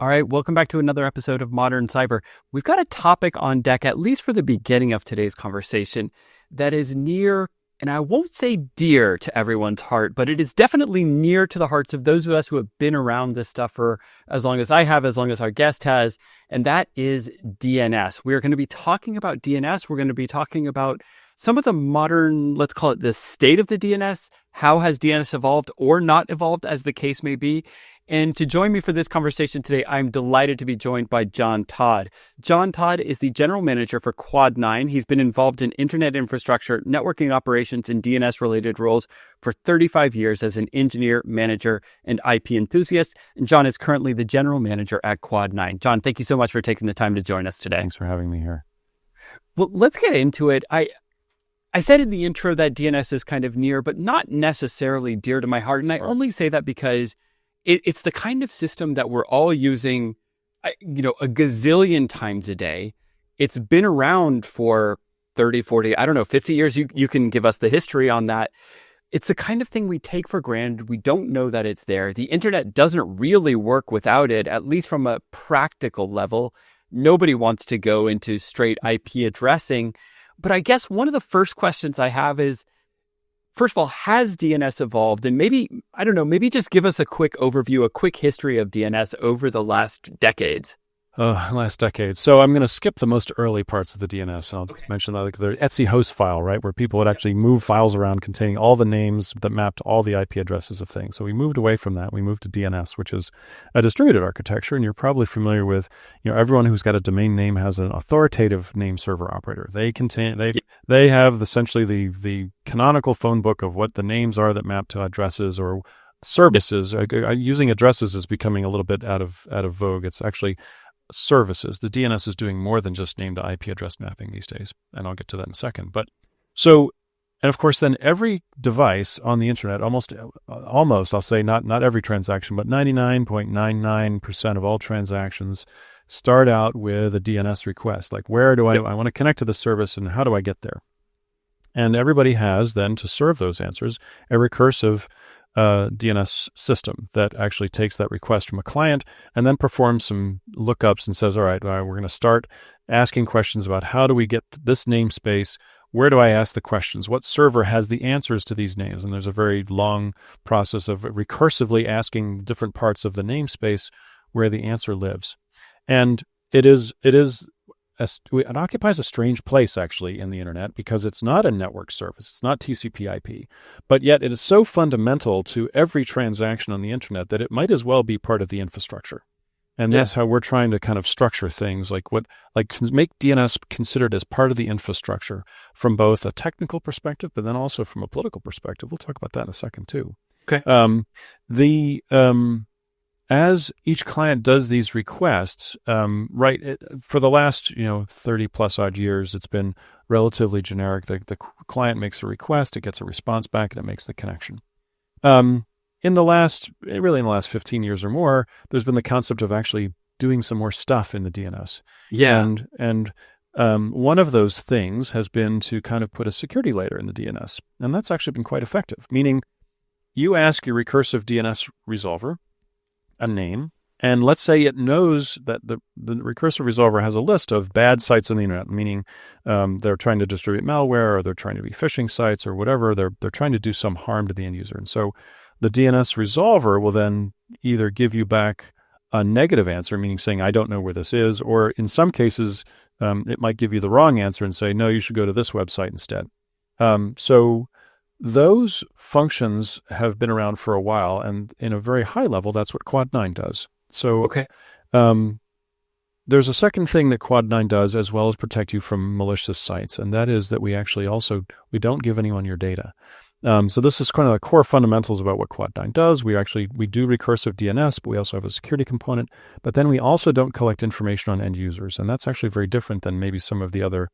All right, welcome back to another episode of Modern Cyber. We've got a topic on deck, at least for the beginning of today's conversation, that is near, and I won't say dear to everyone's heart, but it is definitely near to the hearts of those of us who have been around this stuff for as long as I have, as long as our guest has, and that is DNS. We are going to be talking about DNS. We're going to be talking about some of the modern, let's call it the state of the DNS. How has DNS evolved or not evolved, as the case may be? And to join me for this conversation today, I'm delighted to be joined by John Todd. John Todd is the general manager for Quad9. He's been involved in internet infrastructure, networking operations, and DNS-related roles for 35 years as an engineer, manager, and IP enthusiast. And John is currently the general manager at Quad9. John, thank you so much for taking the time to join us today. Thanks for having me here. Well, let's get into it. I said in the intro that DNS is kind of near, but not necessarily dear to my heart. And I only say that because it's the kind of system that we're all using, a gazillion times a day. It's been around for 30, 40, 50 years. You can give us the history on that. It's the kind of thing we take for granted. We don't know that it's there. The internet doesn't really work without it, at least from a practical level. Nobody wants to go into straight IP addressing. But I guess one of the first questions I have is, first of all, has DNS evolved? And maybe just give us a quick overview, a quick history of DNS over the last decades. Last decade. So I'm going to skip the most early parts of the DNS. I'll mention that, like the Etsy host file, right, where people would actually move files around containing all the names that mapped all the IP addresses of things. So we moved away from that. We moved to DNS, which is a distributed architecture. And you're probably familiar with, everyone who's got a domain name has an authoritative name server operator. They have essentially the canonical phone book of what the names are that map to addresses or services. Using addresses is becoming a little bit out of vogue. It's actually services. The DNS is doing more than just name to IP address mapping these days, and I'll get to that in a second. And of course, then every device on the internet, almost, I'll say not every transaction, but 99.99% of all transactions start out with a DNS request. Like, where do I want to connect to the service, and how do I get there? And everybody has then, to serve those answers, a recursive DNS system that actually takes that request from a client and then performs some lookups and says, all right, we're going to start asking questions about how do we get this namespace? Where do I ask the questions? What server has the answers to these names? And there's a very long process of recursively asking different parts of the namespace where the answer lives. And it occupies a strange place, actually, in the internet, because it's not a network service. It's not TCP/IP, but yet it is so fundamental to every transaction on the internet that it might as well be part of the infrastructure. And that's how we're trying to kind of structure things, make DNS considered as part of the infrastructure from both a technical perspective, but then also from a political perspective. We'll talk about that in a second too. Okay. As each client does these requests, for the last 30 plus odd years, it's been relatively generic. The client makes a request, it gets a response back, and it makes the connection. In the last 15 years or more, there's been the concept of actually doing some more stuff in the DNS. Yeah. And one of those things has been to kind of put a security layer in the DNS, and that's actually been quite effective. Meaning, you ask your recursive DNS resolver a name, and let's say it knows that the recursive resolver has a list of bad sites on the internet, meaning they're trying to distribute malware, or they're trying to be phishing sites, or whatever. They're trying to do some harm to the end user. And so the DNS resolver will then either give you back a negative answer, meaning saying, I don't know where this is, or in some cases, it might give you the wrong answer and say, no, you should go to this website instead. So those functions have been around for a while, and in a very high level, that's what Quad9 does. So there's a second thing that Quad9 does, as well as protect you from malicious sites, and that is that we actually we don't give anyone your data. So this is kind of the core fundamentals about what Quad9 does. We do recursive DNS, but we also have a security component, but then we also don't collect information on end users, and that's actually very different than maybe some of the other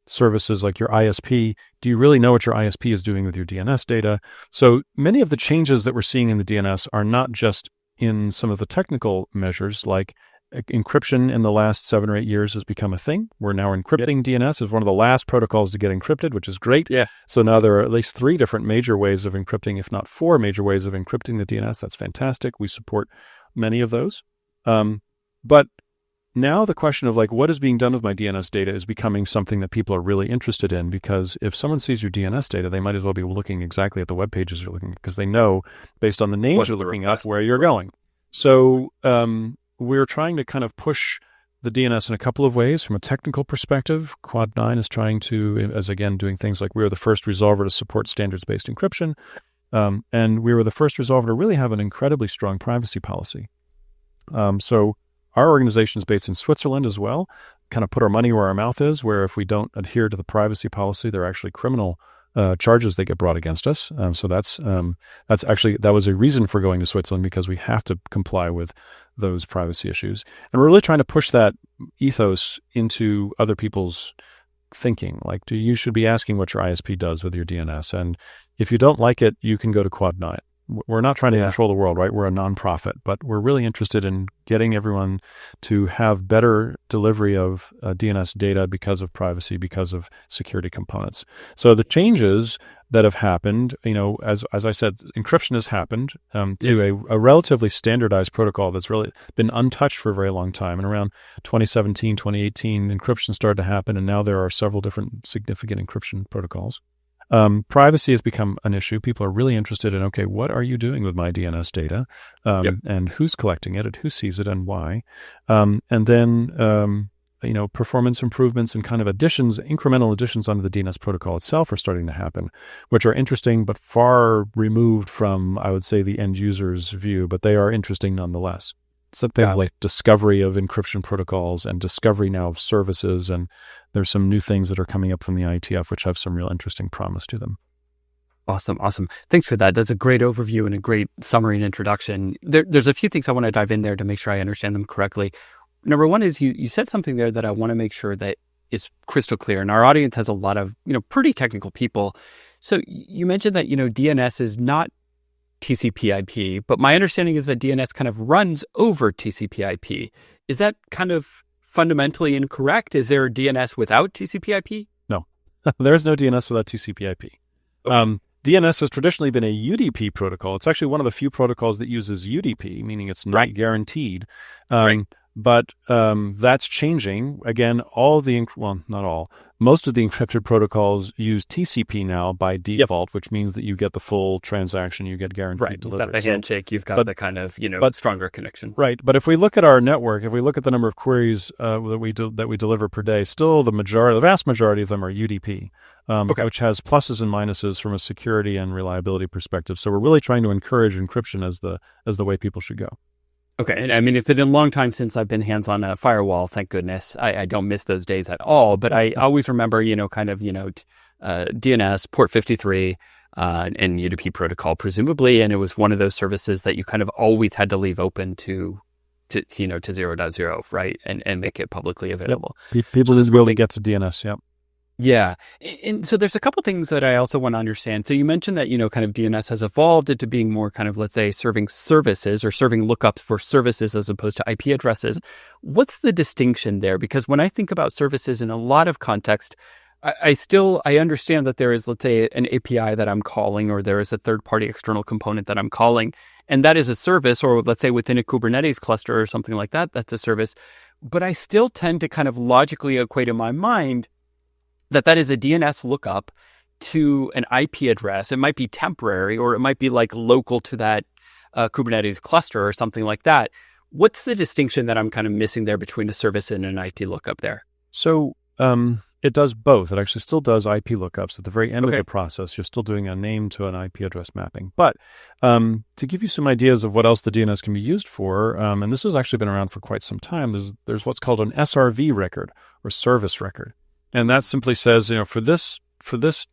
services like your ISP. Do you really know what your ISP is doing with your DNS data? So many of the changes that we're seeing in the DNS are not just in some of the technical measures, like encryption in the last 7 or 8 years has become a thing. We're now encrypting DNS as one of the last protocols to get encrypted, which is great. Yeah. So now there are at least 3 different major ways of encrypting, if not 4 major ways of encrypting the DNS. That's fantastic. We support many of those. But now the question of like what is being done with my DNS data is becoming something that people are really interested in, because if someone sees your DNS data, they might as well be looking exactly at the web pages you're looking at, because they know based on the names you're looking up where you're going. So we're trying to kind of push the DNS in a couple of ways. From a technical perspective, Quad9 is trying to, as again, doing things like we were the first resolver to support standards-based encryption, and we were the first resolver to really have an incredibly strong privacy policy. So our organization is based in Switzerland as well, kind of put our money where our mouth is, where if we don't adhere to the privacy policy, there are actually criminal charges that get brought against us. So that was a reason for going to Switzerland, because we have to comply with those privacy issues. And we're really trying to push that ethos into other people's thinking. Like, you should be asking what your ISP does with your DNS. And if you don't like it, you can go to Quad9. We're not trying to control the world, right? We're a nonprofit, but we're really interested in getting everyone to have better delivery of DNS data because of privacy, because of security components. So the changes that have happened, as I said, encryption has happened to a relatively standardized protocol that's really been untouched for a very long time. And around 2017, 2018, encryption started to happen, and now there are several different significant encryption protocols. Privacy has become an issue. People are really interested in, okay, what are you doing with my DNS data? And who's collecting it, and who sees it, and why? And then, performance improvements and kind of incremental additions onto the DNS protocol itself are starting to happen, which are interesting, but far removed from, I would say, the end user's view, but they are interesting nonetheless. Something like discovery of encryption protocols and discovery now of services. And there's some new things that are coming up from the IETF, which have some real interesting promise to them. Awesome. Thanks for that. That's a great overview and a great summary and introduction. There's a few things I want to dive in there to make sure I understand them correctly. Number one is you said something there that I want to make sure that is crystal clear. And our audience has a lot of, pretty technical people. So you mentioned that, DNS is not TCP/IP, but my understanding is that DNS kind of runs over TCP/IP. Is that kind of fundamentally incorrect? Is there a DNS without TCP/IP? No, there is no DNS without TCP/IP. Okay. DNS has traditionally been a UDP protocol. It's actually one of the few protocols that uses UDP, meaning it's not guaranteed. But that's changing. Again, not all. Most of the encrypted protocols use TCP now by default, which means that you get the full transaction, you get guaranteed delivery. You've got the handshake, you've got the kind of, stronger connection. Right. But if we look at our network, if we look at the number of queries that we deliver per day, still the vast majority of them are UDP, which has pluses and minuses from a security and reliability perspective. So we're really trying to encourage encryption as the way people should go. Okay. And I mean, it's been a long time since I've been hands on a firewall. Thank goodness. I don't miss those days at all. But I always remember, DNS, port 53, and UDP protocol, presumably. And it was one of those services that you kind of always had to leave open to 0.0, right? And make it publicly available. Yep. People just really get to DNS. Yep. Yeah. And so there's a couple things that I also want to understand. So you mentioned that, kind of DNS has evolved into being more kind of, let's say, serving services or serving lookups for services as opposed to IP addresses. What's the distinction there? Because when I think about services in a lot of context, I understand that there is, let's say, an API that I'm calling, or there is a third-party external component that I'm calling, and that is a service, or let's say within a Kubernetes cluster or something like that, that's a service. But I still tend to kind of logically equate in my mind that is a DNS lookup to an IP address. It might be temporary, or it might be like local to that Kubernetes cluster or something like that. What's the distinction that I'm kind of missing there between a service and an IP lookup there? So it does both. It actually still does IP lookups. At the very end of the process, you're still doing a name to an IP address mapping. But to give you some ideas of what else the DNS can be used for, and this has actually been around for quite some time, there's what's called an SRV record, or service record. And that simply says, for this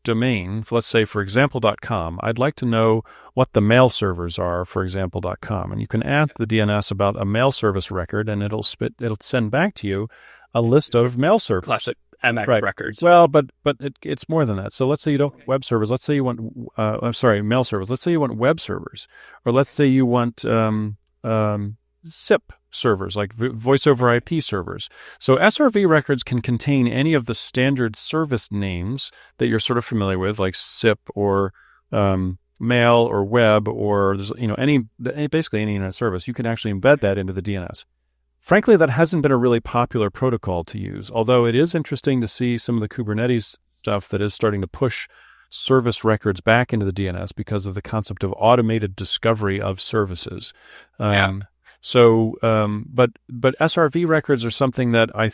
domain, let's say for example.com, I'd like to know what the mail servers are for example.com. And you can ask the DNS about a mail service record, and it'll send back to you a list of mail servers. Classic MX records. Well, but it's more than that. So let's say you don't want web servers. Let's say you want, mail servers. Let's say you want web servers, or let's say you want SIP servers, like voice over IP servers. So SRV records can contain any of the standard service names that you're sort of familiar with, like SIP or mail or web, or basically any internet service. You can actually embed that into the DNS. frankly, that hasn't been a really popular protocol to use, although it is interesting to see some of the Kubernetes stuff that is starting to push service records back into the DNS because of the concept of automated discovery of services. But SRV records are something that I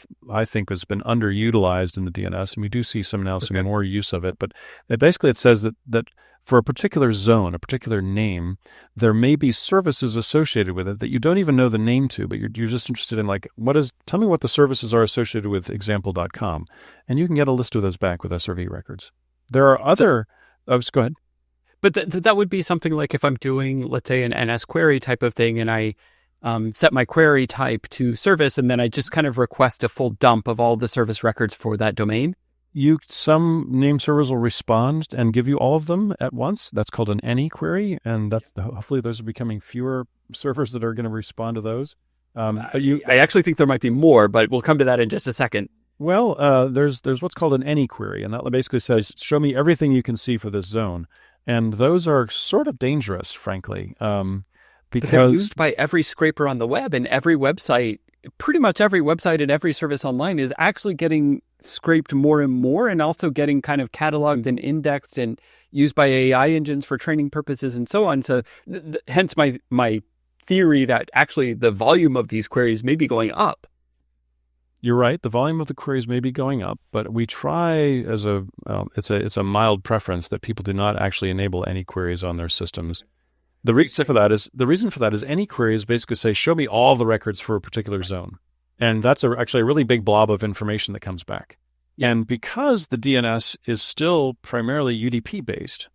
think has been underutilized in the DNS, and we do see some more use of it. But it says that for a particular zone, a particular name, there may be services associated with it that you don't even know the name to, but you're just interested in tell me what the services are associated with example.com, and you can get a list of those back with SRV records. There are other. Go ahead. But that would be something like if I'm doing, let's say, an NS query type of thing, and I set my query type to service, and then I just kind of request a full dump of all the service records for that domain. Some name servers will respond and give you all of them at once. That's called an any query, and hopefully those are becoming fewer servers that are going to respond to those. I actually think there might be more, but we'll come to that in just a second. Well, there's what's called an any query, and that basically says, show me everything you can see for this zone. And those are sort of dangerous, frankly, because they're used by every scraper on the web, and every website, pretty much every website and every service online is actually getting scraped more and more, and also getting kind of cataloged and indexed and used by AI engines for training purposes and so on. So hence my theory that actually the volume of these queries may be going up. You're right. The volume of the queries may be going up, but we try it's a mild preference that people do not actually enable any queries on their systems. The reason for that is any queries basically say, show me all the records for a particular zone. And that's actually a really big blob of information that comes back. Yeah. And because the DNS is still primarily UDP based,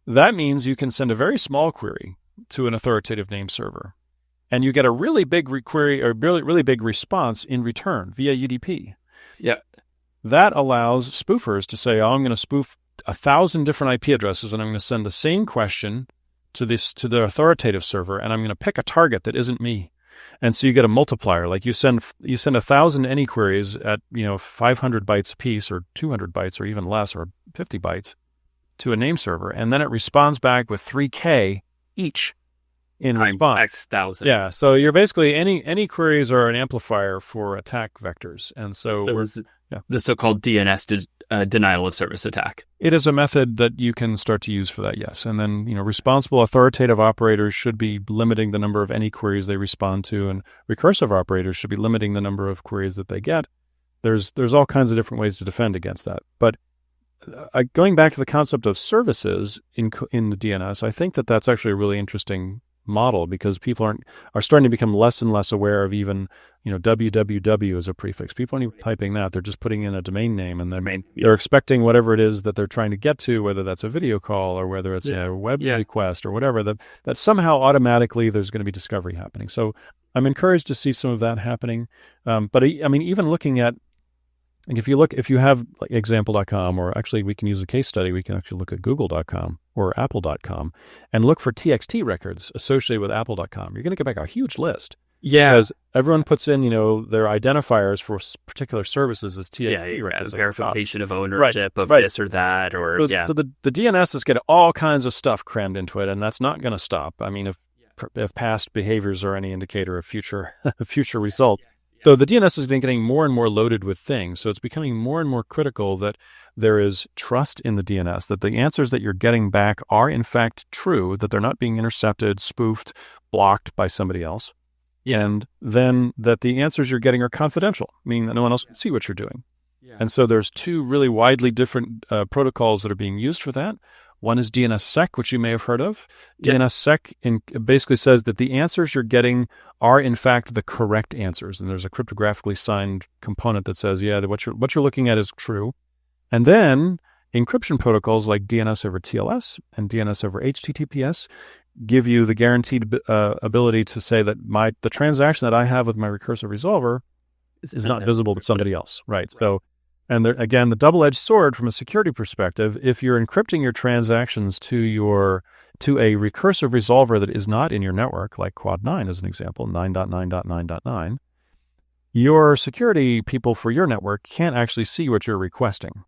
that means you can send a very small query to an authoritative name server, and you get a really big query or really big response in return via UDP. Yeah. That allows spoofers to say, I'm going to spoof 1,000 different IP addresses, and I'm going to send the same question to the authoritative server, and I'm going to pick a target that isn't me. And so you get a multiplier. Like you send 1,000 any queries at 500 bytes a piece, or 200 bytes, or even less, or 50 bytes to a name server, and then it responds back with 3K each in response. X thousand. Yeah. So you're basically any queries are an amplifier for attack vectors, and so the so-called DNS denial of service attack. It is a method that you can start to use for that, yes. And then, responsible authoritative operators should be limiting the number of any queries they respond to, and recursive operators should be limiting the number of queries that they get. There's all kinds of different ways to defend against that. But going back to the concept of services in the DNS, I think that's actually a really interesting model, because people are starting to become less and less aware of even www as a prefix. People aren't even typing that; they're just putting in a domain name, and they're expecting whatever it is that they're trying to get to, whether that's a video call or whether it's a web request or whatever. That somehow automatically there's going to be discovery happening. So I'm encouraged to see some of that happening. But I mean, even looking at, and if you have like example.com, or actually we can use a case study, we can actually look at google.com or apple.com and look for TXT records associated with apple.com. You're going to get back a huge list. Yeah. Because everyone puts in, their identifiers for particular services as TXT records. Verification of ownership of this or that, or So the DNS is getting all kinds of stuff crammed into it, and that's not going to stop. I mean, if past behaviors are any indicator of future results. So the DNS has been getting more and more loaded with things. So it's becoming more and more critical that there is trust in the DNS, that the answers that you're getting back are in fact true, that they're not being intercepted, spoofed, blocked by somebody else. And then that the answers you're getting are confidential, meaning that no one else can see what you're doing. Yeah. And so there's two really widely different protocols that are being used for that. One is DNSSEC, which you may have heard of. Yeah. DNSSEC basically says that the answers you're getting are, in fact, the correct answers. And there's a cryptographically signed component that says, that what you're looking at is true. And then encryption protocols like DNS over TLS and DNS over HTTPS give you the guaranteed ability to say that the transaction that I have with my recursive resolver is not visible to somebody else. Right. So, and there, again, the double-edged sword from a security perspective, if you're encrypting your transactions to a recursive resolver that is not in your network, like Quad9 as an example, 9.9.9.9.9, your security people for your network can't actually see what you're requesting.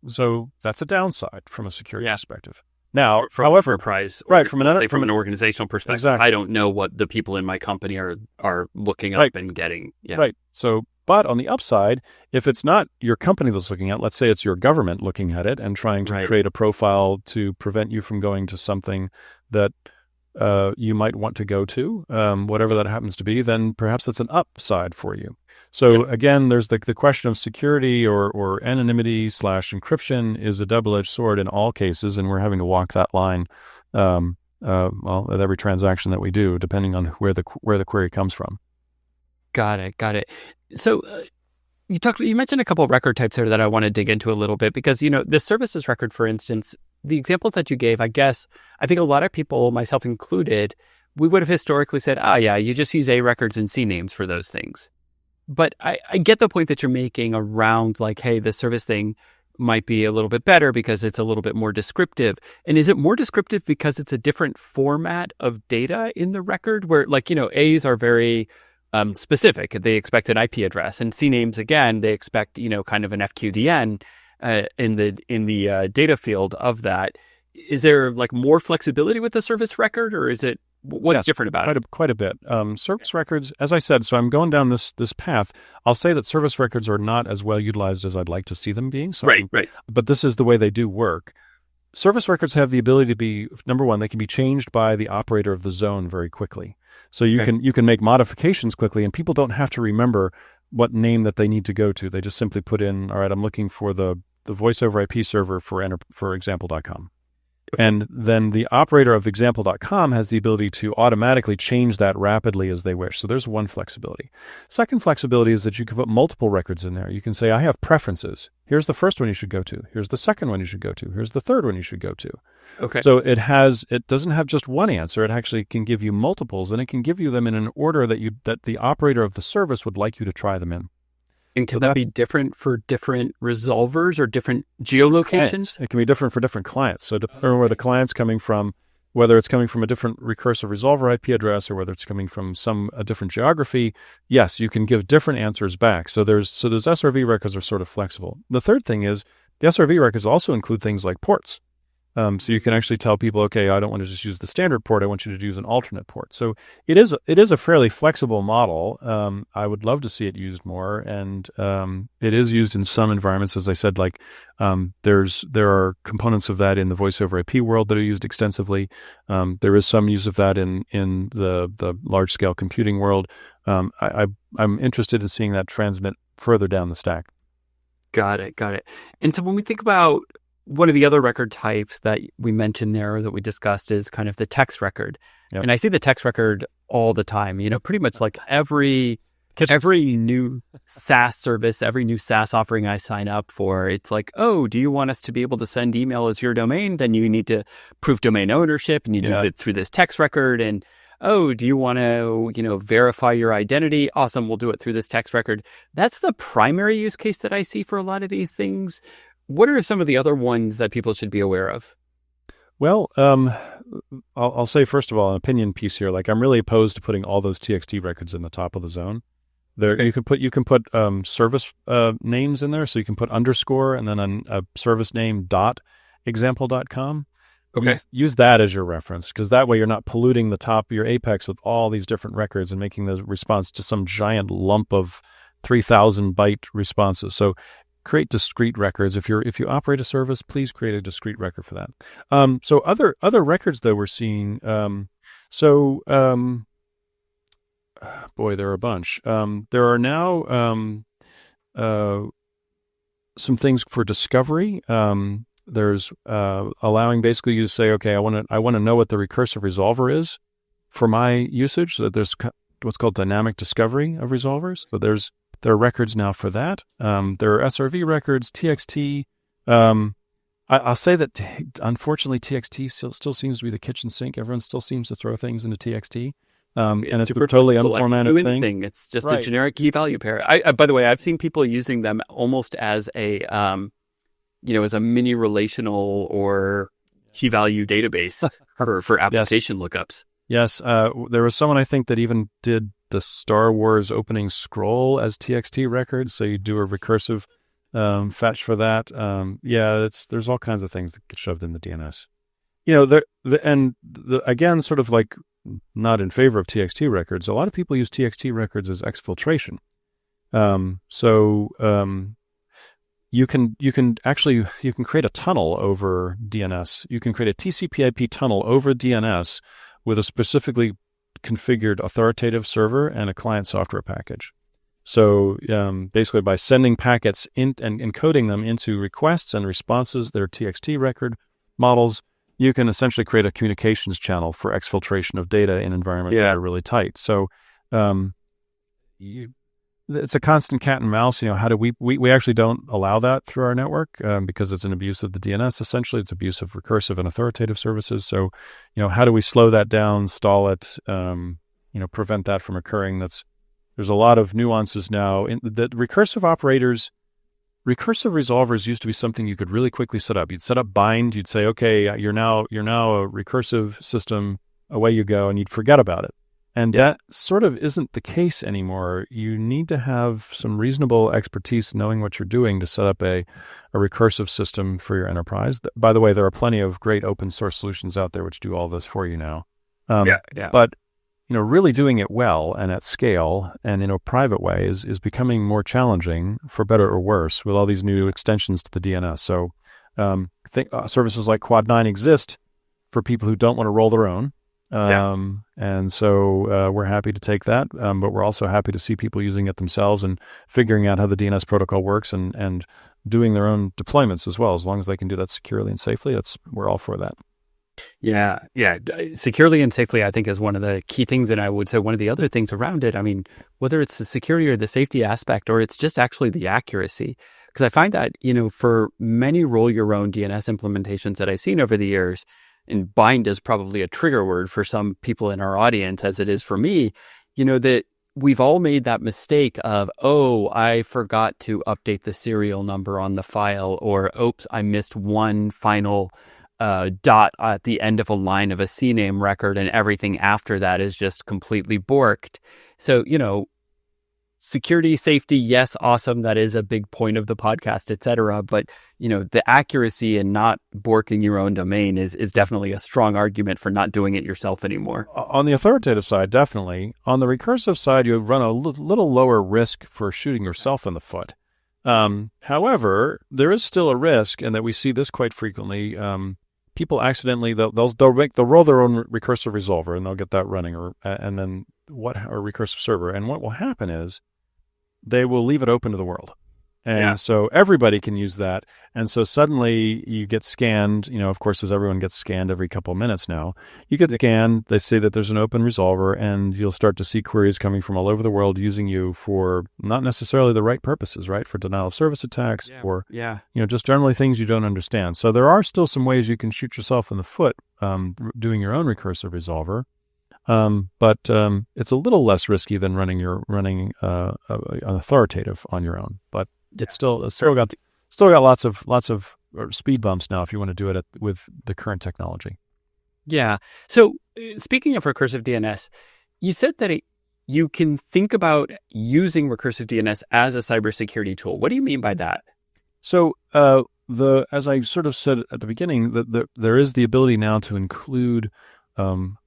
So that's a downside from a security perspective. Now, from however, enterprise, right, from an organizational perspective, exactly. I don't know what the people in my company are looking up Right. and getting. Yeah. Right. So, but on the upside, if it's not your company that's looking at, let's say it's your government looking at it and trying to create a profile to prevent you from going to something that you might want to go to, whatever that happens to be, then perhaps it's an upside for you. So again, there's the question of security or anonymity / encryption is a double-edged sword in all cases, and we're having to walk that line, well, at every transaction that we do, depending on where the query comes from. Got it. So you mentioned a couple of record types there that I want to dig into a little bit, because, the services record, for instance, the examples that you gave, I think a lot of people, myself included, we would have historically said, yeah, you just use A records and C names for those things. But I get the point that you're making around, like, hey, the service thing might be a little bit better because it's a little bit more descriptive. And is it more descriptive because it's a different format of data in the record where, like, A's are very specific. They expect an IP address, and C names, again, they expect, kind of an FQDN in the data field of that. Is there like more flexibility with the service record, or is it what's different about it? Quite a bit. Service records, as I said, so I'm going down this path. I'll say that service records are not as well utilized as I'd like to see them being. So right. But this is the way they do work. Service records have the ability to be, number one, they can be changed by the operator of the zone very quickly. So you can make modifications quickly, and people don't have to remember what name that they need to go to. They just simply put in, all right, I'm looking for the voice over IP server for example.com. And then the operator of example.com has the ability to automatically change that rapidly as they wish. So there's one flexibility. Second flexibility is that you can put multiple records in there. You can say, I have preferences. Here's the first one you should go to. Here's the second one you should go to. Here's the third one you should go to. Okay. So it doesn't have just one answer. It actually can give you multiples, and it can give you them in an order that the operator of the service would like you to try them in. And can that be different for different resolvers or different geolocations? It can be different for different clients. So depending on where the client's coming from, whether it's coming from a different recursive resolver IP address or whether it's coming from a different geography, yes, you can give different answers back. So those SRV records are sort of flexible. The third thing is the SRV records also include things like ports. So you can actually tell people, okay, I don't want to just use the standard port. I want you to use an alternate port. So it is a fairly flexible model. I would love to see it used more, and it is used in some environments, as I said. Like there are components of that in the voice over IP world that are used extensively. There is some use of that in the large scale computing world. I'm interested in seeing that transmit further down the stack. Got it. And so when we think about one of the other record types that we mentioned there, that we discussed, is kind of the text record. Yep. And I see the text record all the time, pretty much like every new SaaS service, every new SaaS offering I sign up for, it's like, oh, do you want us to be able to send email as your domain? Then you need to prove domain ownership, and you do it through this text record. And oh, do you want to, verify your identity? Awesome. We'll do it through this text record. That's the primary use case that I see for a lot of these things. What are some of the other ones that people should be aware of? Well, I'll say, first of all, an opinion piece here. Like, I'm really opposed to putting all those TXT records in the top of the zone. There, you can put service names in there. So you can put underscore and then a service name .example.com. Okay. Use that as your reference, because that way you're not polluting the top of your Apex with all these different records and making the response to some giant lump of 3,000 byte responses. So create discrete records. If you operate a service, please create a discrete record for that. So other records that we're seeing. Boy, there are a bunch. There are now some things for discovery. There's allowing basically you to say, okay, I want to know what the recursive resolver is for my usage. So that there's what's called dynamic discovery of resolvers. So there are records now for that. There are SRV records, TXT. I'll say that unfortunately TXT still seems to be the kitchen sink. Everyone still seems to throw things into TXT. And it's a totally unformatted thing. It's just a generic key value pair. By the way, I've seen people using them almost as a as a mini relational or key value database for application lookups. Yes. There was someone, I think, that even did the Star Wars opening scroll as TXT records. So you do a recursive fetch for that. There's all kinds of things that get shoved in the DNS. Again, sort of like not in favor of TXT records. A lot of people use TXT records as exfiltration. You can create a tunnel over DNS. You can create a TCP/IP tunnel over DNS with a specifically configured authoritative server and a client software package. So basically, by sending packets in and encoding them into requests and responses, their TXT record models, you can essentially create a communications channel for exfiltration of data in environments that are really tight. So it's a constant cat and mouse. How do we actually don't allow that through our network because it's an abuse of the DNS. Essentially, it's abuse of recursive and authoritative services. So, how do we slow that down, stall it, prevent that from occurring? There's a lot of nuances now. In the recursive resolvers used to be something you could really quickly set up. You'd set up bind. You'd say, okay, you're now a recursive system. Away you go, and you'd forget about it. And that sort of isn't the case anymore. You need to have some reasonable expertise knowing what you're doing to set up a recursive system for your enterprise. By the way, there are plenty of great open source solutions out there which do all this for you now. But really doing it well and at scale and in a private way is becoming more challenging, for better or worse, with all these new extensions to the DNS. So services like Quad9 exist for people who don't want to roll their own. And so we're happy to take that, but we're also happy to see people using it themselves and figuring out how the DNS protocol works and doing their own deployments as well. As long as they can do that securely and safely, we're all for that. Yeah. Securely and safely, I think, is one of the key things. And I would say one of the other things around it, I mean, whether it's the security or the safety aspect, or it's just actually the accuracy. Because I find that, for many roll your own DNS implementations that I've seen over the years, and bind is probably a trigger word for some people in our audience, as it is for me, that we've all made that mistake of, I forgot to update the serial number on the file, or, oops, I missed one final dot at the end of a line of a CNAME record, and everything after that is just completely borked. So, security, safety, yes, awesome. That is a big point of the podcast, et cetera. But, the accuracy and not borking your own domain is definitely a strong argument for not doing it yourself anymore. On the authoritative side, definitely. On the recursive side, you run a little lower risk for shooting yourself in the foot. However, there is still a risk, and that we see this quite frequently. People accidentally, they'll roll their own recursive resolver, and they'll get that running, or recursive server. And what will happen is they will leave it open to the world. And so everybody can use that. And so suddenly you get scanned, of course, as everyone gets scanned every couple of minutes now, you get scanned, they say that there's an open resolver, and you'll start to see queries coming from all over the world using you for not necessarily the right purposes, right? For denial of service attacks or, just generally things you don't understand. So there are still some ways you can shoot yourself in the foot doing your own recursive resolver. But it's a little less risky than running an authoritative on your own. But it's still got lots of speed bumps now if you want to do it with the current technology. Yeah. So speaking of recursive DNS, you said that you can think about using recursive DNS as a cybersecurity tool. What do you mean by that? So as I sort of said at the beginning, there is the ability now to include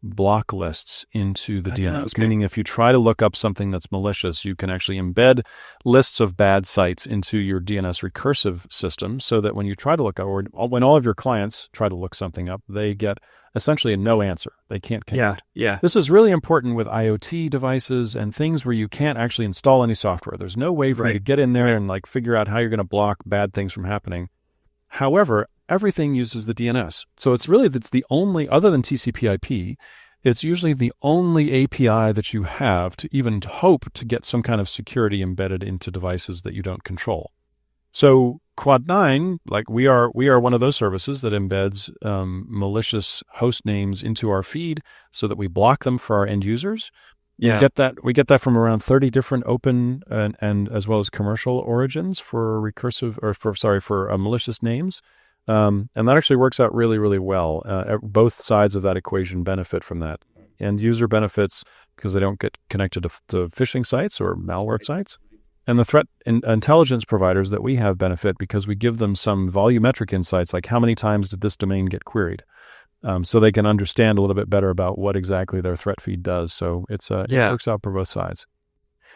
block lists into the DNS, meaning if you try to look up something that's malicious, you can actually embed lists of bad sites into your DNS recursive system, so that when you try to look up, or when all of your clients try to look something up, they get essentially a no answer. They can't connect. Yeah. This is really important with IoT devices and things where you can't actually install any software. There's no way for you to get in there and figure out how you're going to block bad things from happening. However, everything uses the DNS. So it's the only, other than TCP/IP, it's usually the only API that you have to even hope to get some kind of security embedded into devices that you don't control. So Quad9, we are one of those services that embeds malicious host names into our feed so that we block them for our end users. Yeah. We get that from around 30 different open and as well as commercial origins for malicious names. And that actually works out really, really well. Both sides of that equation benefit from that. End user benefits because they don't get connected to phishing sites or malware sites. And the threat intelligence providers that we have benefit because we give them some volumetric insights, like how many times did this domain get queried? so they can understand a little bit better about what exactly their threat feed does. So it works out for both sides.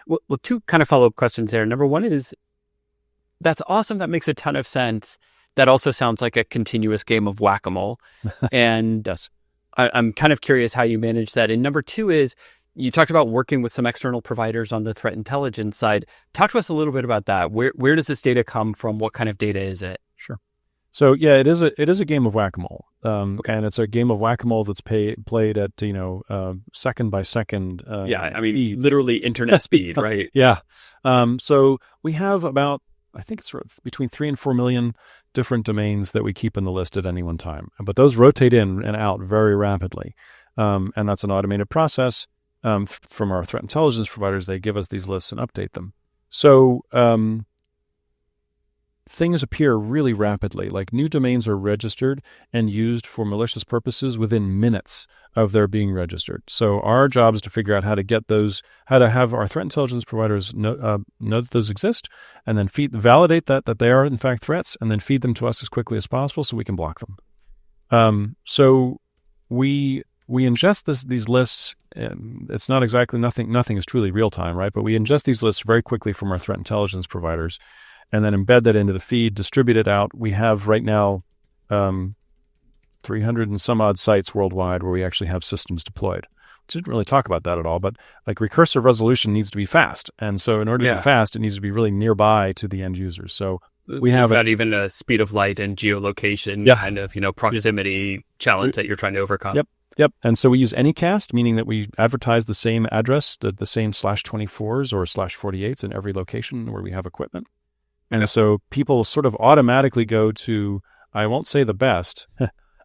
Well, two kind of follow-up questions there. Number one is, that's awesome. That makes a ton of sense. That also sounds like a continuous game of whack-a-mole. And Yes. I'm kind of curious how you manage that. And number two is, you talked about working with some external providers on the threat intelligence side. Talk to us a little bit about that. Where does this data come from? What kind of data is it? Sure. So yeah, it is a game of whack-a-mole, and it's a game of whack-a-mole that's played at second by second. Speed. Literally internet speed, right? Yeah. So we have about, I think it's between 3 and 4 million different domains that we keep in the list at any one time, but those rotate in and out very rapidly, and that's an automated process from our threat intelligence providers. They give us these lists and update them. So things appear really rapidly. Like, new domains are registered and used for malicious purposes within minutes of their being registered. So our job is to figure out how to have our threat intelligence providers know that those exist, and then validate that they are in fact threats, and then feed them to us as quickly as possible so we can block them. So we ingest these lists. And it's not exactly nothing is truly real time, right? But we ingest these lists very quickly from our threat intelligence providers, and then embed that into the feed, distribute it out. We have right now 300 and some odd sites worldwide where we actually have systems deployed. We didn't really talk about that at all, but like, recursive resolution needs to be fast. And so in order to be fast, it needs to be really nearby to the end users. So we have got even a speed of light and geolocation kind of, proximity challenge that you're trying to overcome. Yep. And so we use Anycast, meaning that we advertise the same address, the same /24s or /48s in every location where we have equipment. And so people sort of automatically go to, I won't say the best,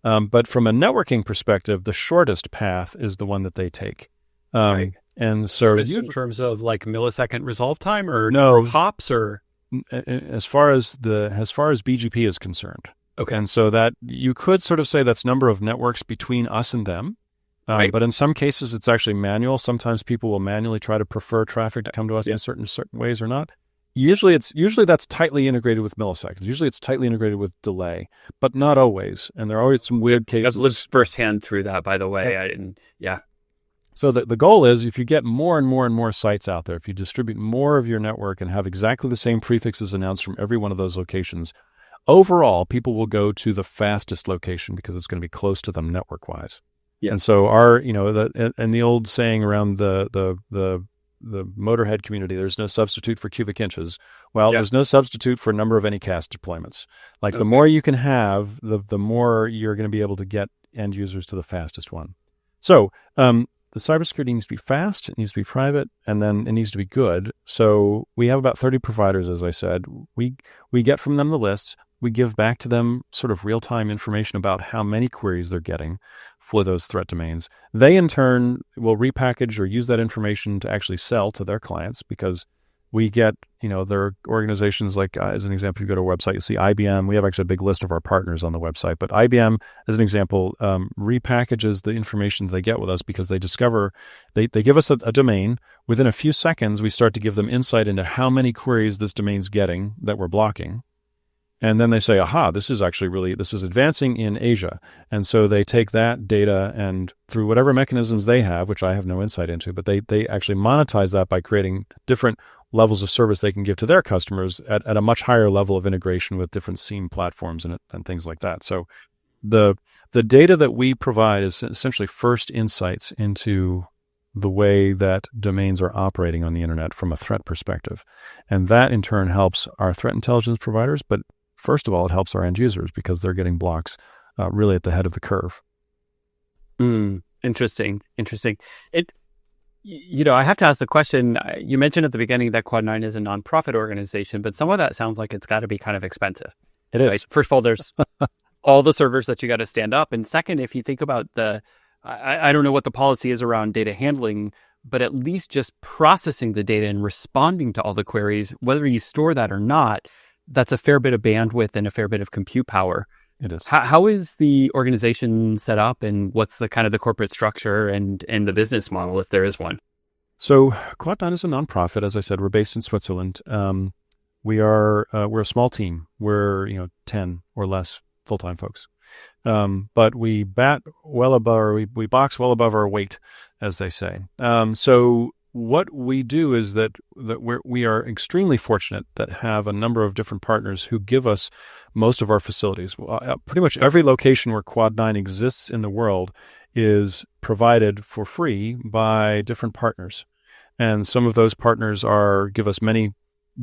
but from a networking perspective, the shortest path is the one that they take. Right. And so in terms of like millisecond resolve time or no hops, or as far as BGP is concerned. Okay. And so that you could sort of say that's number of networks between us and them. Right. But in some cases, it's actually manual. Sometimes people will manually try to prefer traffic to come to us in certain ways or not. Usually that's tightly integrated with milliseconds. Usually it's tightly integrated with delay, but not always. And there are always some weird cases. I've lived firsthand through that, by the way. So the goal is, if you get more and more and more sites out there, if you distribute more of your network and have exactly the same prefixes announced from every one of those locations, overall, people will go to the fastest location because it's going to be close to them network-wise. Yeah. And so and the old saying around the Motorhead community, there's no substitute for cubic inches. Well, there's no substitute for number of Anycast deployments. Like, the more you can have, the more you're going to be able to get end users to the fastest one. So the cybersecurity needs to be fast, it needs to be private, and then it needs to be good. So we have about 30 providers, as I said. We get from them the lists. We give back to them sort of real-time information about how many queries they're getting for those threat domains. They, in turn, will repackage or use that information to actually sell to their clients, because we get, there are organizations like, as an example, if you go to our website, you'll see IBM. We have actually a big list of our partners on the website, but IBM, as an example, repackages the information they get with us because they discover, they give us a domain. Within a few seconds, we start to give them insight into how many queries this domain's getting that we're blocking. And then they say, aha, this is advancing in Asia. And so they take that data, and through whatever mechanisms they have, which I have no insight into, but they actually monetize that by creating different levels of service they can give to their customers at a much higher level of integration with different SIEM platforms and things like that. So the data that we provide is essentially first insights into the way that domains are operating on the internet from a threat perspective. And that in turn helps our threat intelligence providers, but first of all, it helps our end users because they're getting blocks really at the head of the curve. Interesting. I have to ask the question, you mentioned at the beginning that Quad9 is a nonprofit organization, but some of that sounds like it's got to be kind of expensive. It is. Right? First of all, there's all the servers that you got to stand up. And second, if you think about I don't know what the policy is around data handling, but at least just processing the data and responding to all the queries, whether you store that or not, that's a fair bit of bandwidth and a fair bit of compute power. It is. How is the organization set up, and what's the kind of the corporate structure and the business model, if there is one? So Quad9 is a nonprofit. As I said, we're based in Switzerland. We're a small team. We're 10 or less full-time folks. But we bat well above, we box well above our weight, as they say. So what we do is that we are extremely fortunate that have a number of different partners who give us most of our facilities. Pretty much every location where Quad9 exists in the world is provided for free by different partners. And some of those partners give us many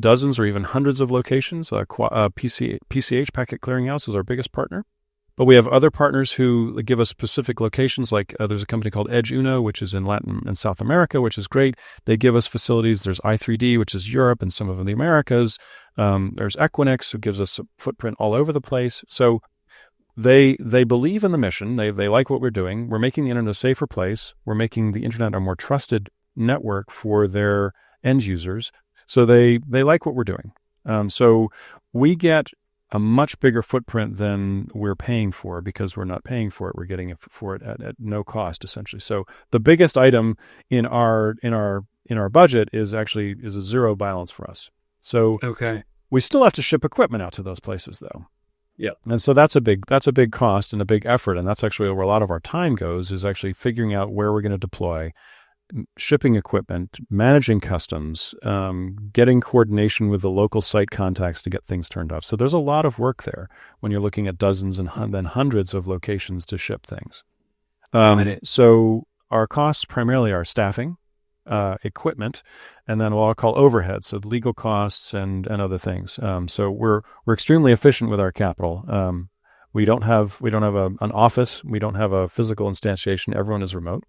dozens or even hundreds of locations. PCH, Packet Clearinghouse, is our biggest partner. But we have other partners who give us specific locations, like there's a company called Edge Uno, which is in Latin and South America, which is great. They give us facilities. There's i3D, which is Europe and some of the Americas. There's Equinix, who gives us a footprint all over the place. So they believe in the mission. They like what we're doing. We're making the internet a safer place. We're making the internet a more trusted network for their end users. So they like what we're doing. So we get a much bigger footprint than we're paying for, because we're not paying for it. We're getting it for it at no cost, essentially. So the biggest item in our budget is a zero balance for us. So we still have to ship equipment out to those places, though. Yeah. And so that's a big cost and a big effort. And that's actually where a lot of our time goes, is actually figuring out where we're going to deploy, shipping equipment, managing customs, getting coordination with the local site contacts to get things turned off. So there's a lot of work there when you're looking at dozens and then hundreds of locations to ship things. So our costs primarily are staffing, equipment, and then what I'll call overhead, so legal costs and other things. So we're extremely efficient with our capital. We don't have an office. We don't have a physical instantiation. Everyone is remote.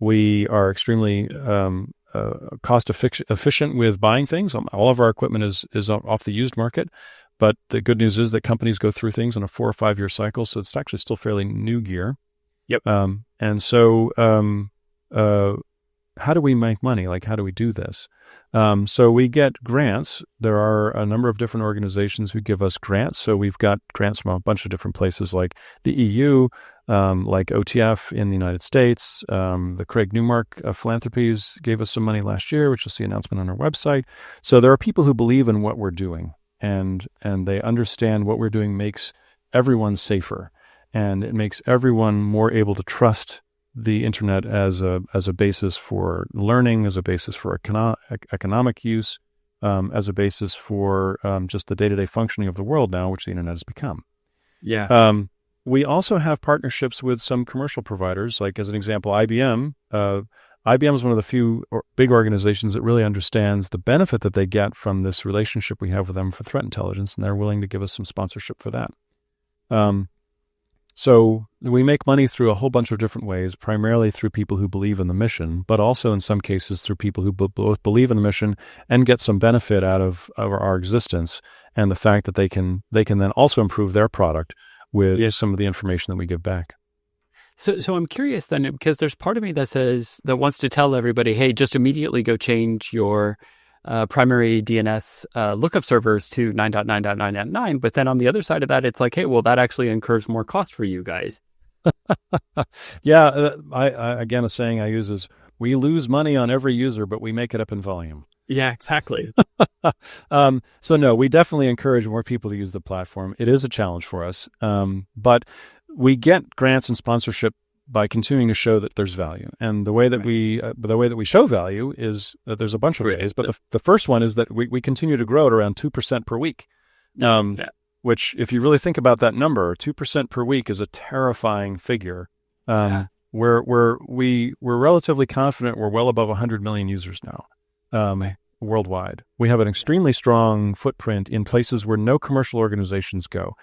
We are extremely cost efficient with buying things. All of our equipment is off the used market, but the good news is that companies go through things in a 4 or 5 year cycle, so it's actually still fairly new gear. Yep. And so, how do we make money? Like, how do we do this? So we get grants. There are a number of different organizations who give us grants. So we've got grants from a bunch of different places, like the EU, like OTF in the United States. The Craig Newmark Philanthropies gave us some money last year, which you'll see an announcement on our website. So there are people who believe in what we're doing, and they understand what we're doing makes everyone safer, and it makes everyone more able to trust the internet as a basis for learning, as a basis for economic use, as a basis for just the day-to-day functioning of the world now, which the internet has become. Yeah. We also have partnerships with some commercial providers, like, as an example, IBM. IBM is one of the few big organizations that really understands the benefit that they get from this relationship we have with them for threat intelligence, and they're willing to give us some sponsorship for that. So we make money through a whole bunch of different ways, primarily through people who believe in the mission, but also in some cases through people who both believe in the mission and get some benefit out of our existence, and the fact that they can then also improve their product with some of the information that we give back. So I'm curious then, because there's part of me that wants to tell everybody, hey, just immediately go change your primary DNS lookup servers to 9.9.9.9. But then on the other side of that, it's like, hey, well, that actually incurs more cost for you guys. Yeah. Again, a saying I use is, we lose money on every user, but we make it up in volume. Yeah, exactly. So no, we definitely encourage more people to use the platform. It is a challenge for us. But we get grants and sponsorship by continuing to show that there's value. And the way that we show value is that there's a bunch of ways, but the first one is that we continue to grow at around 2% per week. Which, if you really think about that number, 2% per week is a terrifying figure. We're relatively confident we're well above 100 million users now, worldwide. We have an extremely strong footprint in places where no commercial organizations go.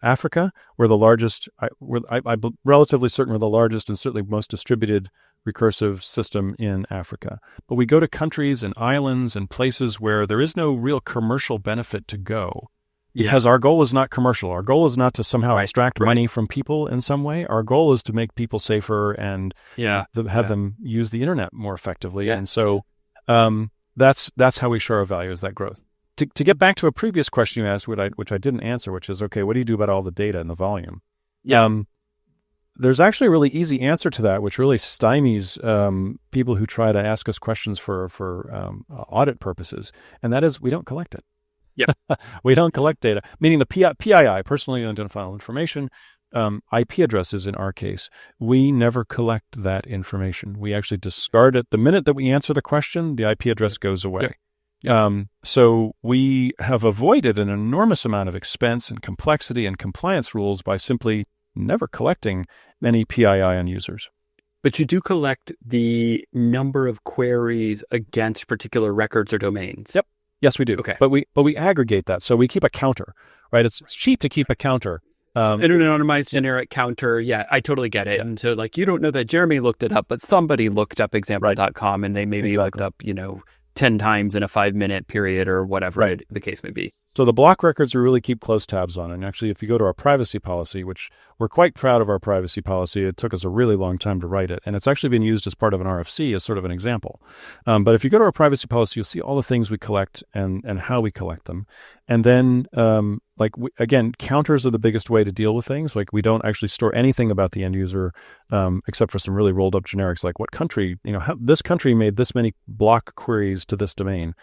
Africa, we're the largest. I'm relatively certain we're the largest and certainly most distributed recursive system in Africa. But we go to countries and islands and places where there is no real commercial benefit to go. Because our goal is not commercial. Our goal is not to somehow extract money from people in some way. Our goal is to make people safer and have them use the internet more effectively. Yeah. And so that's how we show our value, is that growth. To get back to a previous question you asked, which I didn't answer, which is, okay, what do you do about all the data and the volume? There's actually a really easy answer to that, which really stymies people who try to ask us questions for audit purposes, and that is, we don't collect it. Yep. We don't collect data, meaning the PII, personally identifiable information, IP addresses in our case. We never collect that information. We actually discard it. The minute that we answer the question, the IP address goes away. Yep. So we have avoided an enormous amount of expense and complexity and compliance rules by simply never collecting any PII on users. But you do collect the number of queries against particular records or domains. Yep. Yes, we do. Okay. But we aggregate that. So we keep a counter, right? It's cheap to keep a counter. In an anonymized generic counter. Yeah, I totally get it. Yeah. And so like, you don't know that Jeremy looked it up, but somebody looked up example.com and they maybe looked up, 10 times in a 5-minute period or whatever the case may be. So the block records we really keep close tabs on. And actually, if you go to our privacy policy, which we're quite proud of our privacy policy, it took us a really long time to write it. And it's actually been used as part of an RFC as sort of an example. But if you go to our privacy policy, you'll see all the things we collect and how we collect them. And then, again, counters are the biggest way to deal with things. Like we don't actually store anything about the end user, except for some really rolled up generics, like what country, this country made this many block queries to this domain.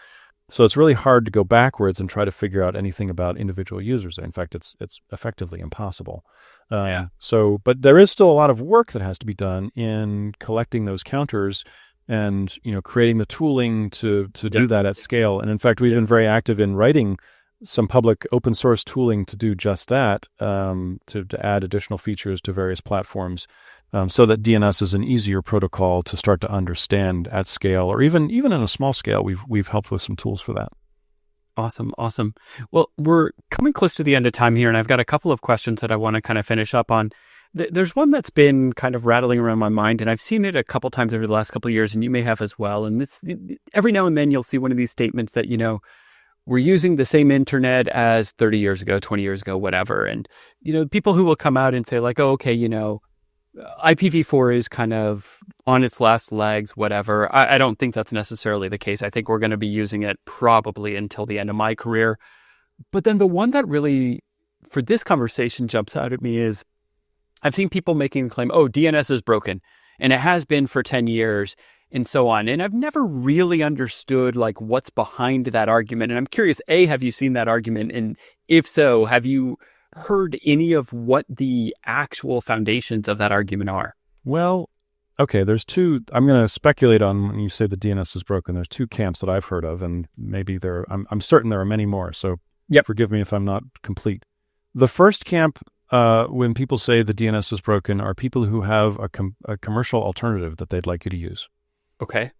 So it's really hard to go backwards and try to figure out anything about individual users. In fact, it's effectively impossible. But there is still a lot of work that has to be done in collecting those counters and, creating the tooling to do that at scale. And in fact, we've been very active in writing some public open source tooling to do just that, to add additional features to various platforms, so that DNS is an easier protocol to start to understand at scale, or even in a small scale. We've helped with some tools for that. Awesome. Well, we're coming close to the end of time here, and I've got a couple of questions that I want to kind of finish up on. There's one that's been kind of rattling around my mind, and I've seen it a couple times over the last couple of years, and you may have as well. And this, every now and then you'll see one of these statements that, we're using the same internet as 30 years ago, 20 years ago, whatever. And, people who will come out and say like, oh, okay, IPv4 is kind of on its last legs, whatever. I don't think that's necessarily the case. I think we're going to be using it probably until the end of my career. But then the one that really, for this conversation, jumps out at me is I've seen people making the claim, oh, DNS is broken, and it has been for 10 years. And so on. And I've never really understood like what's behind that argument. And I'm curious, A, have you seen that argument? And if so, have you heard any of what the actual foundations of that argument are? Well, okay, there's two. I'm going to speculate on when you say the DNS is broken. There's two camps that I've heard of, and maybe I'm certain there are many more. So forgive me if I'm not complete. The first camp, when people say the DNS is broken, are people who have a commercial alternative that they'd like you to use. Okay.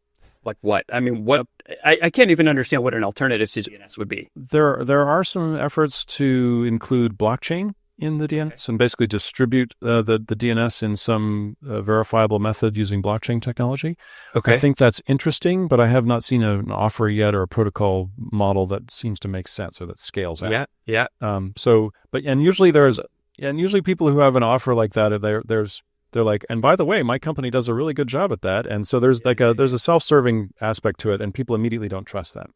Like what? I mean, what? I can't even understand what an alternative to DNS would be. There are some efforts to include blockchain in the DNS and basically distribute the DNS in some verifiable method using blockchain technology. Okay. I think that's interesting, but I have not seen an offer yet or a protocol model that seems to make sense or that scales out. Yeah. Usually people who have an offer like that, they're like, and by the way, my company does a really good job at that. And so there's there's a self-serving aspect to it, and people immediately don't trust that.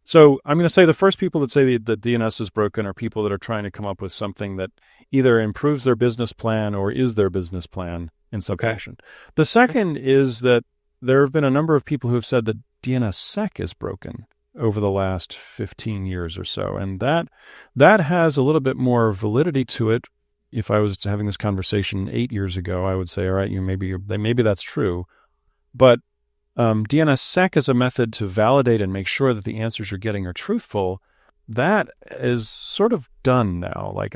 So I'm going to say the first people that say the DNS is broken are people that are trying to come up with something that either improves their business plan or is their business plan in some fashion. The second is that there have been a number of people who have said that DNSSEC is broken over the last 15 years or so. And that has a little bit more validity to it. If I was having this conversation 8 years ago, I would say, all right, maybe that's true. But DNSSEC is a method to validate and make sure that the answers you're getting are truthful. That is sort of done now. Like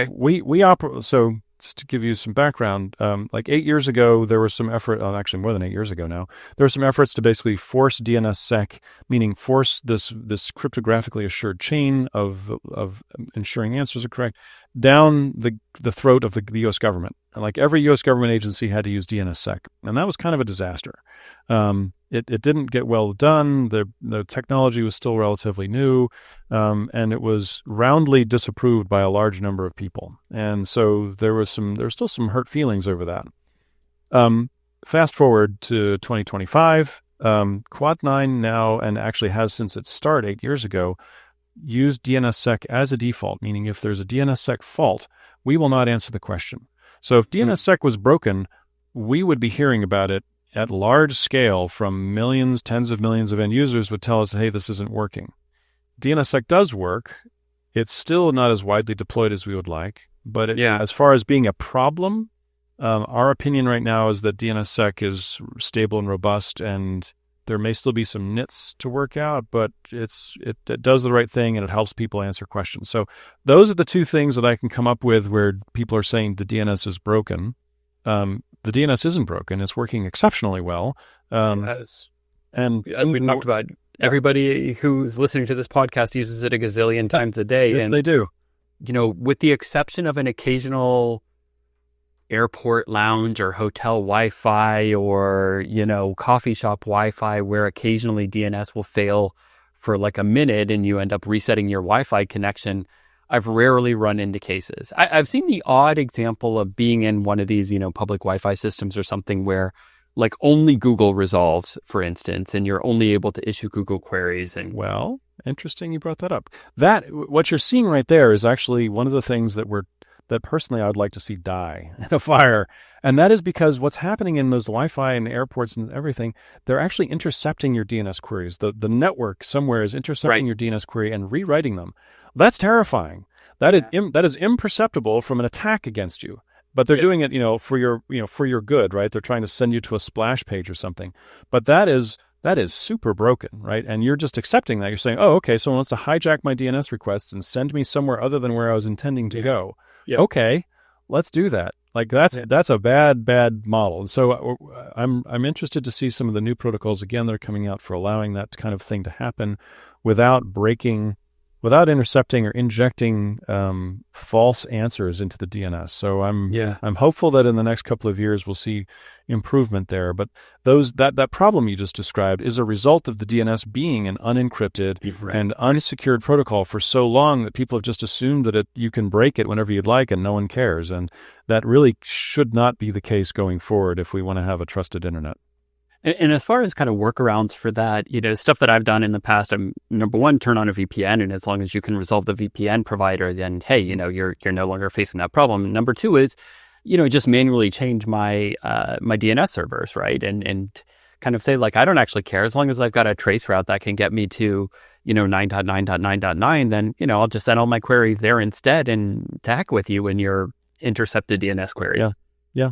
we operate. So just to give you some background, like 8 years ago, there was some effort, actually more than 8 years ago now, there were some efforts to basically force DNSSEC, meaning force this cryptographically assured chain of ensuring answers are correct, down the throat of the U.S. government. And like every U.S. government agency had to use DNSSEC. And that was kind of a disaster. It didn't get well done. The technology was still relatively new, and it was roundly disapproved by a large number of people. And so there were still some hurt feelings over that. Fast forward to 2025, Quad9 now, and actually has since its start 8 years ago, used DNSSEC as a default, meaning if there's a DNSSEC fault, we will not answer the question. So if DNSSEC was broken, we would be hearing about it at large scale from millions, tens of millions of end users would tell us, hey, this isn't working. DNSSEC does work. It's still not as widely deployed as we would like. But Yeah. as far as being a problem, our opinion right now is that DNSSEC is stable and robust, and there may still be some nits to work out, but it does the right thing and it helps people answer questions. So those are the two things that I can come up with where people are saying the DNS is broken. The DNS isn't broken; it's working exceptionally well. And we talked about everybody who's listening to this podcast uses it a gazillion times a day, yes, and they do. With the exception of an occasional airport lounge or hotel Wi-Fi or, coffee shop Wi-Fi where occasionally DNS will fail for like a minute and you end up resetting your Wi-Fi connection, I've rarely run into cases. I've seen the odd example of being in one of these, public Wi-Fi systems or something where like only Google resolves, for instance, and you're only able to issue Google queries. And well, interesting you brought that up. What you're seeing right there is actually one of the things that personally I would like to see die in a fire. And that is because what's happening in those Wi-Fi and airports and everything, they're actually intercepting your DNS queries. The network somewhere is intercepting your DNS query and rewriting them. That's terrifying. That is imperceptible from an attack against you. But they're doing it, for your good, right? They're trying to send you to a splash page or something. But that is super broken, right? And you're just accepting that. You're saying, oh, okay, someone wants to hijack my DNS requests and send me somewhere other than where I was intending to go. Yep. Okay, let's do that. Like that's a bad model. And so I'm interested to see some of the new protocols again that are coming out for allowing that kind of thing to happen without intercepting or injecting false answers into the DNS. So I'm hopeful that in the next couple of years we'll see improvement there. But that problem you just described is a result of the DNS being an unencrypted and unsecured protocol for so long that people have just assumed that you can break it whenever you'd like and no one cares. And that really should not be the case going forward if we want to have a trusted internet. And as far as kind of workarounds for that, stuff that I've done in the past, number one, turn on a VPN. And as long as you can resolve the VPN provider, then, hey, you're no longer facing that problem. And number two is, just manually change my DNS servers, right? And kind of say, like, I don't actually care. As long as I've got a trace route that can get me to, 9.9.9.9, then, I'll just send all my queries there instead and to heck with you and your intercepted DNS queries. Yeah.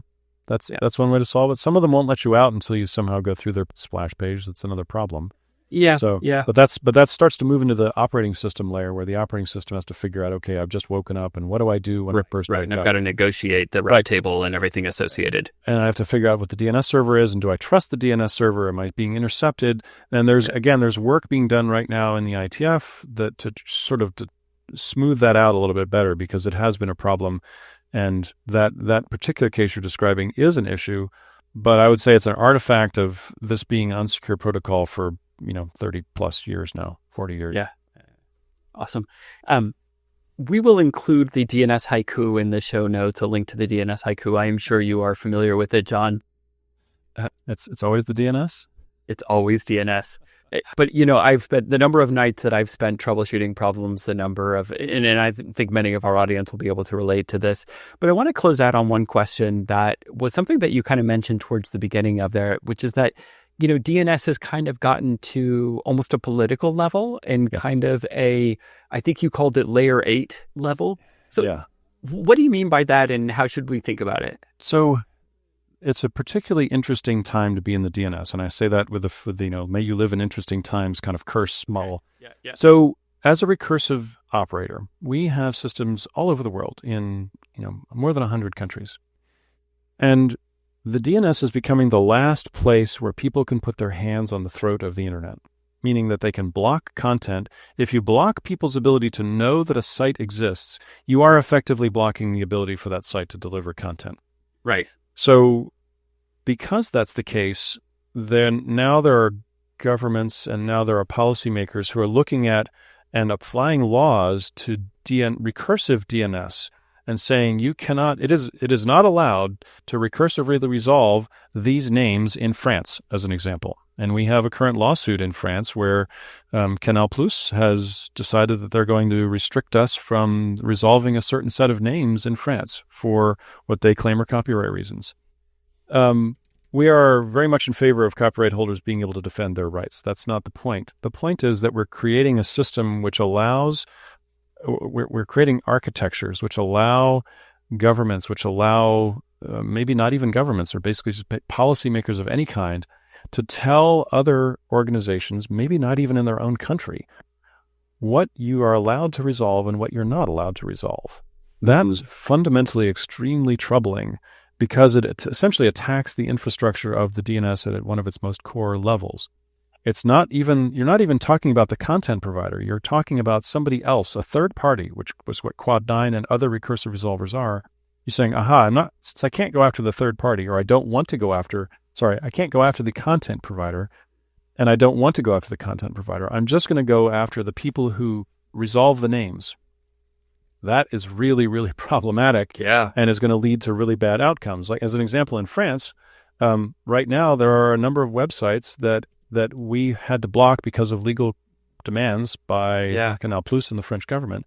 That's one way to solve it. Some of them won't let you out until you somehow go through their splash page. That's another problem. Yeah. But that starts to move into the operating system layer where the operating system has to figure out, okay, I've just woken up and what do I do when I first wake up? And I've got to negotiate the route table and everything associated. And I have to figure out what the DNS server is, and do I trust the DNS server? Am I being intercepted? And there's work being done right now in the ITF to smooth that out a little bit better, because it has been a problem. And that particular case you're describing is an issue, but I would say it's an artifact of this being unsecure protocol for 30 plus years now, 40 years. Yeah, awesome. We will include the DNS haiku in the show notes. A link to the DNS haiku. I am sure you are familiar with it, John. It's always the DNS. It's always DNS. But, I've spent the number of nights that I've spent troubleshooting problems, and I think many of our audience will be able to relate to this. But I want to close out on one question that was something that you kind of mentioned towards the beginning of there, which is that, DNS has kind of gotten to almost a political level and kind of I think you called it layer 8 level. So what do you mean by that, and how should we think about it? So it's a particularly interesting time to be in the DNS. And I say that with the may you live in interesting times kind of curse model. Yeah. So as a recursive operator, we have systems all over the world in, more than 100 countries. And the DNS is becoming the last place where people can put their hands on the throat of the internet, meaning that they can block content. If you block people's ability to know that a site exists, you are effectively blocking the ability for that site to deliver content. Right. So because that's the case, then now there are governments and now there are policymakers who are looking at and applying laws to recursive DNS and saying it is not allowed to recursively resolve these names in France, as an example. And we have a current lawsuit in France where Canal Plus has decided that they're going to restrict us from resolving a certain set of names in France for what they claim are copyright reasons. we are very much in favor of copyright holders being able to defend their rights. That's not the point. The point is that we're creating a system which allows, we're creating architectures which allow governments, which allow maybe not even governments, or basically just policymakers of any kind, to tell other organizations, maybe not even in their own country, what you are allowed to resolve and what you're not allowed to resolve. That is fundamentally extremely troubling, because it essentially attacks the infrastructure of the DNS at one of its most core levels. You're not even talking about the content provider. You're talking about somebody else, a third party, which was what Quad9 and other recursive resolvers are. You're saying, since I can't go after the third party, or I can't go after the content provider, and I don't want to go after the content provider. I'm just going to go after the people who resolve the names. That is really, really problematic, and is going to lead to really bad outcomes. Like, as an example, in France, right now there are a number of websites that we had to block because of legal demands by Canal Plus and the French government.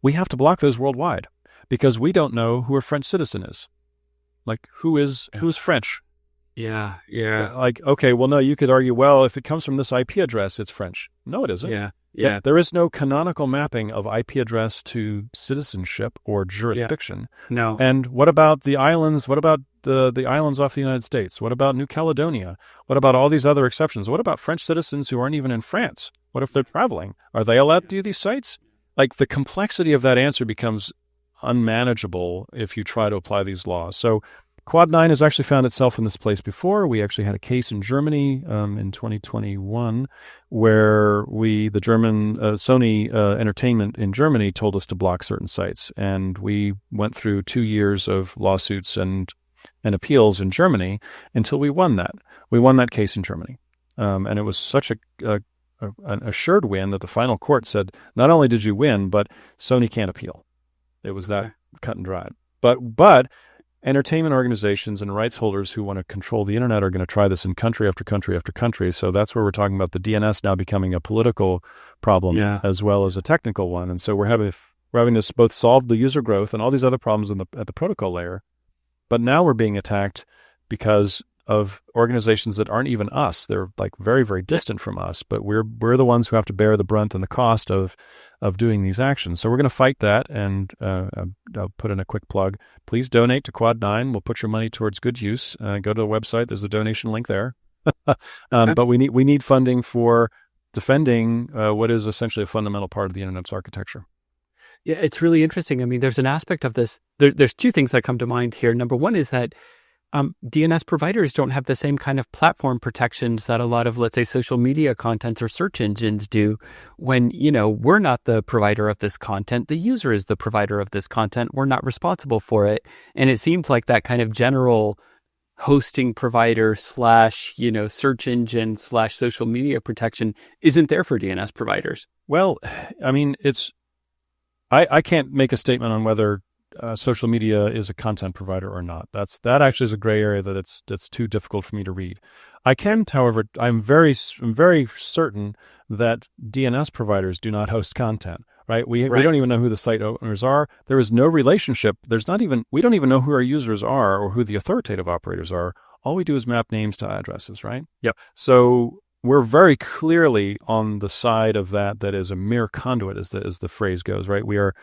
We have to block those worldwide because we don't know who a French citizen is. Like, who's French? Yeah. Like, okay, well, no, you could argue, well, if it comes from this IP address, it's French. No, it isn't. Yeah. There is no canonical mapping of IP address to citizenship or jurisdiction. No. And what about the islands? What about the islands off the United States? What about New Caledonia? What about all these other exceptions? What about French citizens who aren't even in France? What if they're traveling? Are they allowed to do these sites? Like, the complexity of that answer becomes unmanageable if you try to apply these laws. So Quad9 has actually found itself in this place before. We actually had a case in Germany in 2021 where the German Sony Entertainment in Germany told us to block certain sites. And we went through 2 years of lawsuits and appeals in Germany until we won that. We won that case in Germany. And it was such an assured win that the final court said, not only did you win, but Sony can't appeal. It was that cut and dried. But entertainment organizations and rights holders who want to control the internet are going to try this in country after country after country. So that's where we're talking about the DNS now becoming a political problem as well as a technical one. And so we're having to both solve the user growth and all these other problems at the protocol layer. But now we're being attacked because of organizations that aren't even us. They're like very, very distant from us, but we're the ones who have to bear the brunt and the cost of doing these actions. So we're going to fight that, and I'll put in a quick plug. Please donate to Quad9. We'll put your money towards good use. Go to the website. There's a donation link there. But we need funding for defending what is essentially a fundamental part of the internet's architecture. Yeah, it's really interesting. I mean, there's an aspect of this. There's two things that come to mind here. Number one is that DNS providers don't have the same kind of platform protections that a lot of, let's say, social media content or search engines do. When, we're not the provider of this content, the user is the provider of this content. We're not responsible for it. And it seems like that kind of general hosting provider / search engine / social media protection isn't there for DNS providers. Well, I mean, I can't make a statement on whether social media is a content provider or not. That actually is a gray area that's too difficult for me to read. I can, however, I'm very certain that DNS providers do not host content. Right? We don't even know who the site owners are. There is no relationship. We don't even know who our users are or who the authoritative operators are. All we do is map names to addresses, right? Yep. So we're very clearly on the side of that is a mere conduit, as the phrase goes, right? We are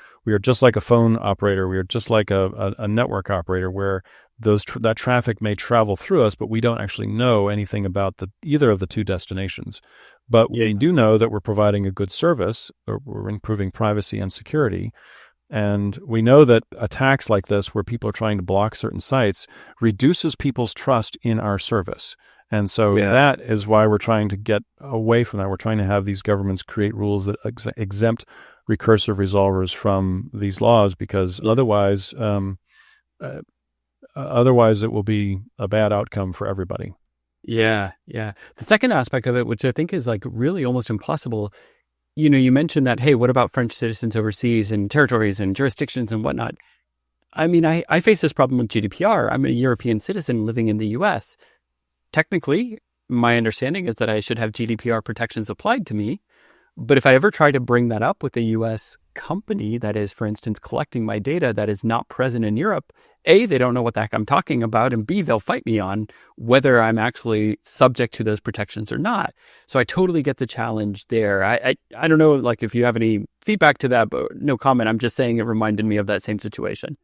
just like a phone operator. We are just like a network operator where that traffic may travel through us, but we don't actually know anything about either of the two destinations. But we do know that we're providing a good service, or we're improving privacy and security. And we know that attacks like this, where people are trying to block certain sites, reduces people's trust in our service. And so that is why we're trying to get away from that. We're trying to have these governments create rules that exempt recursive resolvers from these laws, because otherwise it will be a bad outcome for everybody. Yeah. The second aspect of it, which I think is like really almost impossible, you mentioned that, hey, what about French citizens overseas and territories and jurisdictions and whatnot? I mean, I face this problem with GDPR. I'm a European citizen living in the US. Technically, my understanding is that I should have GDPR protections applied to me. But if I ever try to bring that up with a US company that is, for instance, collecting my data that is not present in Europe, A, they don't know what the heck I'm talking about, and B, they'll fight me on whether I'm actually subject to those protections or not. So I totally get the challenge there. I don't know, like, if you have any feedback to that, but no comment. I'm just saying it reminded me of that same situation.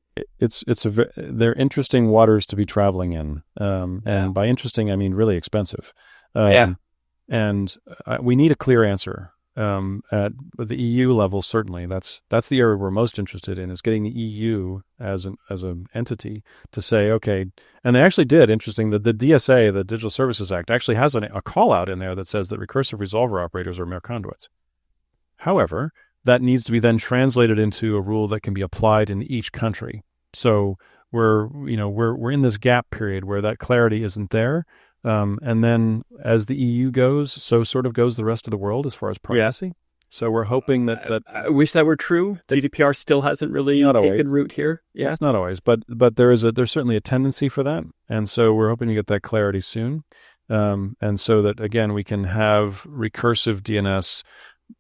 They're interesting waters to be traveling in, and by interesting I mean really expensive. And we need a clear answer. At the EU level, certainly that's the area we're most interested in, is getting the EU as an entity to say, okay. And they actually did, interesting, that the DSA, the Digital Services Act, actually has a call out in there that says that recursive resolver operators are mere conduits. However, that needs to be then translated into a rule that can be applied in each country. So we're in this gap period where that clarity isn't there. And then as the EU goes, so sort of goes the rest of the world as far as privacy. So we're hoping that I wish that were true. GDPR still hasn't really taken root here. Yeah, it's not always, but there's certainly a tendency for that, and so we're hoping to get that clarity soon, and so that again we can have recursive DNS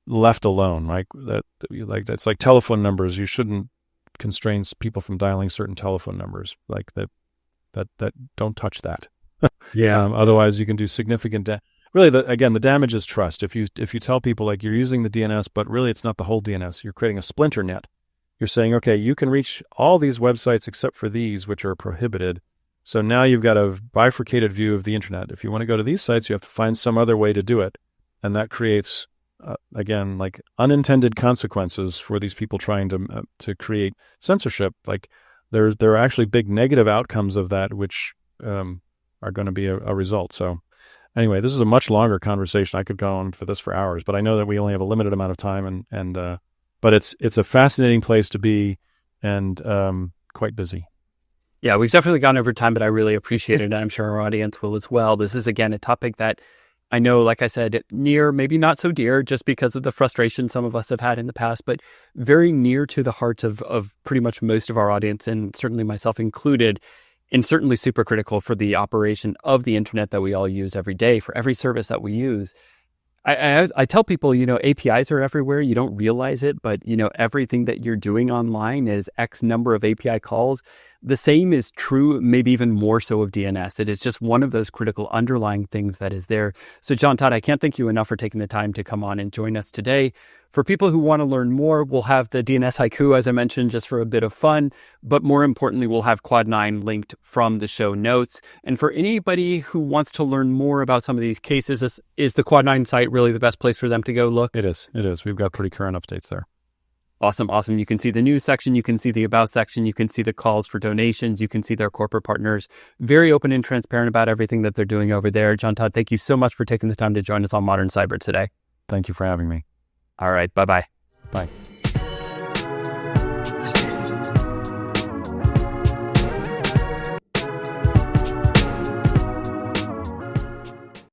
left alone, right? That's like telephone numbers. You shouldn't constrain people from dialing certain telephone numbers, like that don't touch that. Otherwise, you can do significant really. The damage is trust. If you tell people, like, you're using the DNS, but really it's not the whole DNS. You're creating a splinter net. You're saying, okay, you can reach all these websites except for these, which are prohibited. So now you've got a bifurcated view of the internet. If you want to go to these sites, you have to find some other way to do it, and that creates again, like, unintended consequences for these people trying to create censorship. Like there are actually big negative outcomes of that, which are going to be a result. So anyway, this is a much longer conversation. I could go on for this for hours, but I know that we only have a limited amount of time, but it's a fascinating place to be, and quite busy. Yeah, we've definitely gone over time, but I really appreciate it, and I'm sure our audience will as well. This is, again, a topic that I know, like I said, near, maybe not so dear, just because of the frustration some of us have had in the past, but very near to the hearts of pretty much most of our audience, and certainly myself included, and certainly super critical for the operation of the internet that we all use every day, for every service that we use. I tell people, APIs are everywhere. You don't realize it, but, everything that you're doing online is X number of API calls. The same is true, maybe even more so, of DNS. It is just one of those critical underlying things that is there. So, John Todd, I can't thank you enough for taking the time to come on and join us today. For people who want to learn more, we'll have the DNS Haiku, as I mentioned, just for a bit of fun. But more importantly, we'll have Quad9 linked from the show notes. And for anybody who wants to learn more about some of these cases, is the Quad9 site really the best place for them to go look? It is. We've got pretty current updates there. Awesome. You can see the news section, you can see the about section, you can see the calls for donations, you can see their corporate partners. Very open and transparent about everything that they're doing over there. John Todd, thank you so much for taking the time to join us on Modern Cyber today. Thank you for having me. All right. Bye-bye. Bye.